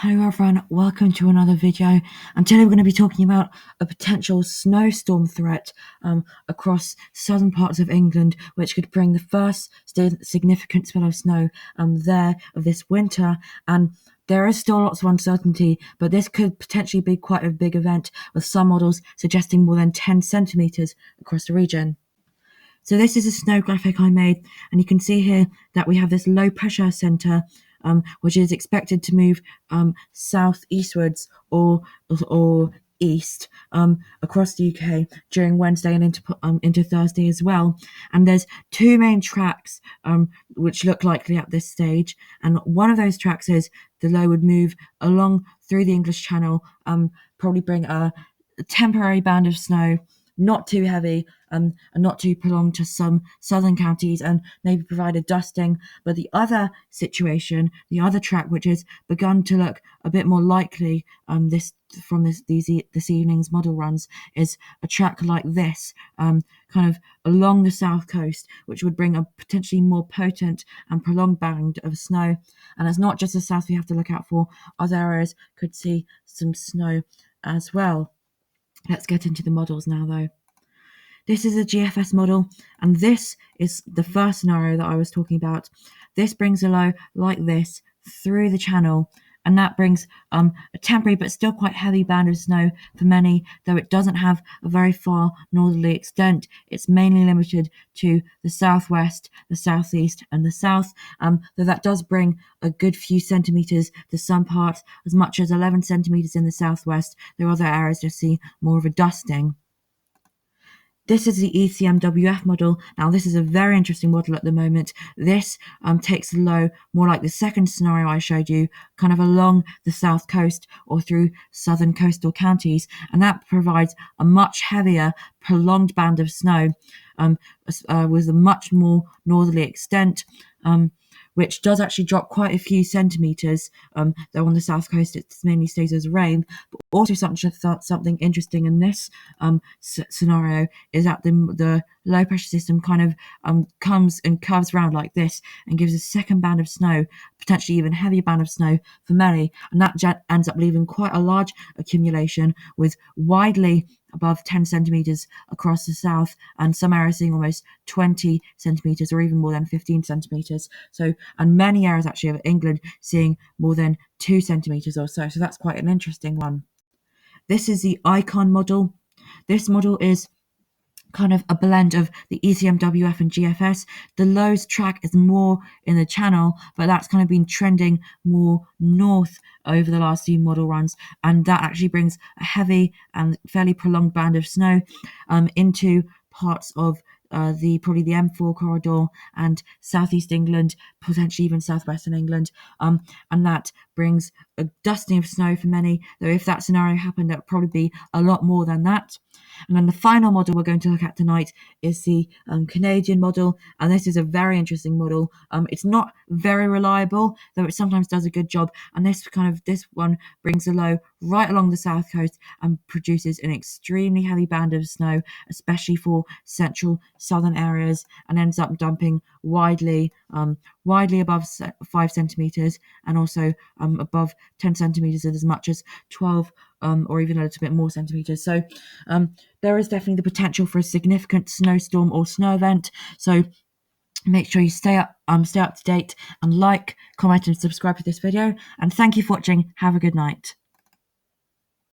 Hello everyone, welcome to another video, and today we're going to be talking about a potential snowstorm threat across southern parts of England, which could bring the first significant spell of snow of this winter. And there is still lots of uncertainty, but this could potentially be quite a big event, with some models suggesting more than 10 centimetres across the region. So this is a snow graphic I made, and you can see here that we have this low pressure centre, which is expected to move southeastwards or east across the UK during Wednesday and into Thursday as well. And there's two main tracks which look likely at this stage, and one of those tracks is the low would move along through the English Channel, probably bring a temporary band of snow, not too heavy and not too prolonged, to some southern counties, and maybe provide a dusting. But the other situation, the other track, which has begun to look a bit more likely this evening's model runs, is a track like this, kind of along the south coast, which would bring a potentially more potent and prolonged band of snow. And it's not just the south we have to look out for; other areas could see some snow as well. Let's get into the models now, though. This is a GFS model, and this is the first scenario that I was talking about. This brings a low like this through the channel, and that brings a temporary but still quite heavy band of snow for many, though it doesn't have a very far northerly extent. It's mainly limited to the southwest, the southeast, and the south, though that does bring a good few centimetres to some parts, as much as 11 centimetres in the southwest. There are other areas to see more of a dusting. This is the ECMWF model. Now, this is a very interesting model at the moment. This takes the low more like the second scenario I showed you, kind of along the south coast or through southern coastal counties, and that provides a much heavier, prolonged band of snow with a much more northerly extent, which does actually drop quite a few centimetres, though on the south coast it mainly stays as rain. But also something interesting in this scenario is that the low pressure system kind of comes and curves around like this and gives a second band of snow, potentially even heavier band of snow for many, and that ends up leaving quite a large accumulation, with widely above 10 centimetres across the south, and some areas seeing almost 20 centimetres or even more than 15 centimetres. So, and many areas actually of England seeing more than 2 centimetres or so. So that's quite an interesting one. This is the Icon model. This model is kind of a blend of the ECMWF and GFS. The lows track is more in the channel, but that's kind of been trending more north over the last few model runs, and that actually brings a heavy and fairly prolonged band of snow into parts of probably the M4 corridor and southeast England, potentially even southwestern England, and that brings a dusting of snow for many, though if that scenario happened, that would probably be a lot more than that. And then the final model we're going to look at tonight is the Canadian model, and this is a very interesting model. It's not very reliable, though it sometimes does a good job, and this one brings a low right along the south coast and produces an extremely heavy band of snow, especially for central southern areas, and ends up dumping widely above 5 centimetres, and also above 10 centimetres and as much as 12 or even a little bit more centimetres. So there is definitely the potential for a significant snowstorm or snow event. So make sure you stay up to date, and like, comment, and subscribe to this video. And thank you for watching. Have a good night.